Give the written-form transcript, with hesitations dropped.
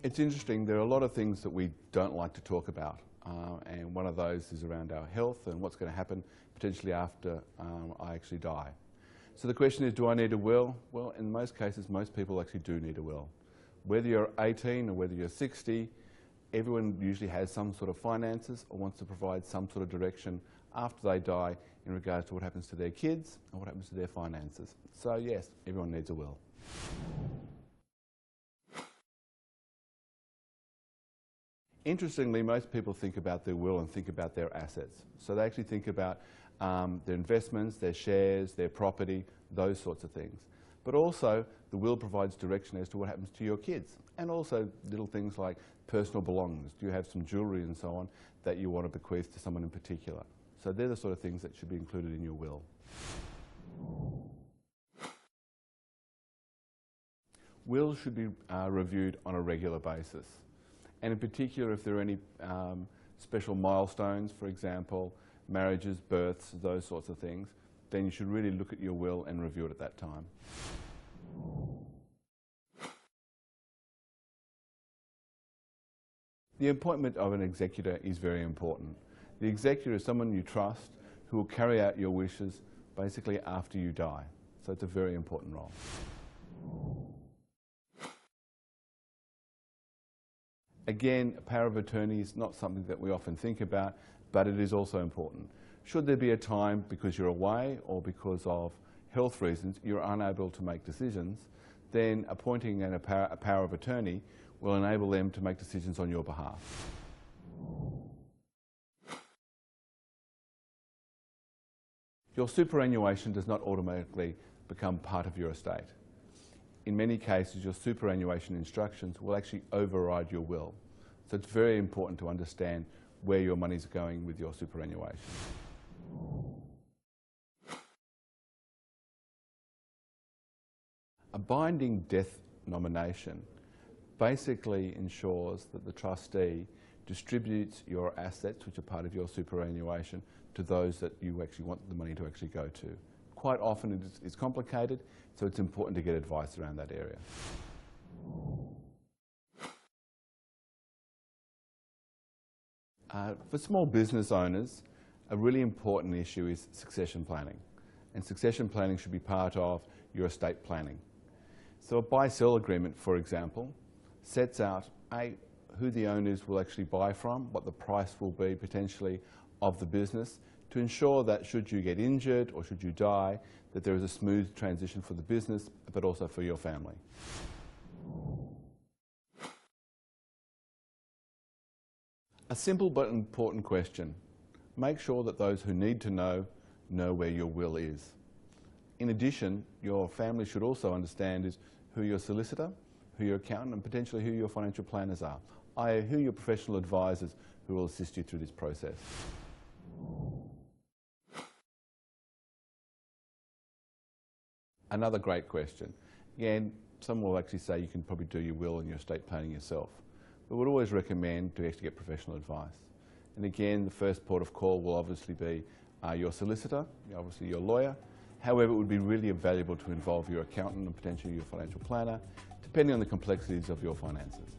It's interesting, there are a lot of things that we don't like to talk about, and one of those is around our health and what's going to happen potentially after I actually die. So the question is, do I need a will? Well, in most cases, most people actually do need a will. Whether you're 18 or whether you're 60, everyone usually has some sort of finances or wants to provide some sort of direction after they die in regards to what happens to their kids and what happens to their finances. So yes, everyone needs a will. Interestingly, most people think about their will and think about their assets. So they actually think about their investments, their shares, their property, those sorts of things. But also, the will provides direction as to what happens to your kids, and also little things like personal belongings. Do you have some jewellery and so on that you want to bequeath to someone in particular? So they're the sort of things that should be included in your will. Wills should be reviewed on a regular basis. And in particular, if there are any special milestones, for example, marriages, births, those sorts of things, then you should really look at your will and review it at that time. The appointment of an executor is very important. The executor is someone you trust who will carry out your wishes basically after you die. So it's a very important role. Again, a power of attorney is not something that we often think about, but it is also important. Should there be a time because you're away or because of health reasons you're unable to make decisions, then appointing a power of attorney will enable them to make decisions on your behalf. Your superannuation does not automatically become part of your estate. In many cases, your superannuation instructions will actually override your will. So it's very important to understand where your money's going with your superannuation. A binding death nomination basically ensures that the trustee distributes your assets, which are part of your superannuation, to those that you actually want the money to actually go to. Quite often it's complicated, so it's important to get advice around that area. For small business owners, a really important issue is succession planning. And succession planning should be part of your estate planning. So a buy-sell agreement, for example, sets out who the owners will actually buy from, what the price will be potentially of the business, to ensure that should you get injured or should you die, that there is a smooth transition for the business, but also for your family. A simple but important question. Make sure that those who need to know where your will is. In addition, your family should also understand who your solicitor, who your accountant, and potentially who your financial planners are, i.e. who your professional advisors who will assist you through this process. Another great question. Again, some will actually say you can probably do your will and your estate planning yourself. But we would always recommend to actually get professional advice. And again, the first port of call will obviously be your solicitor, obviously your lawyer. However, it would be really valuable to involve your accountant and potentially your financial planner, depending on the complexities of your finances.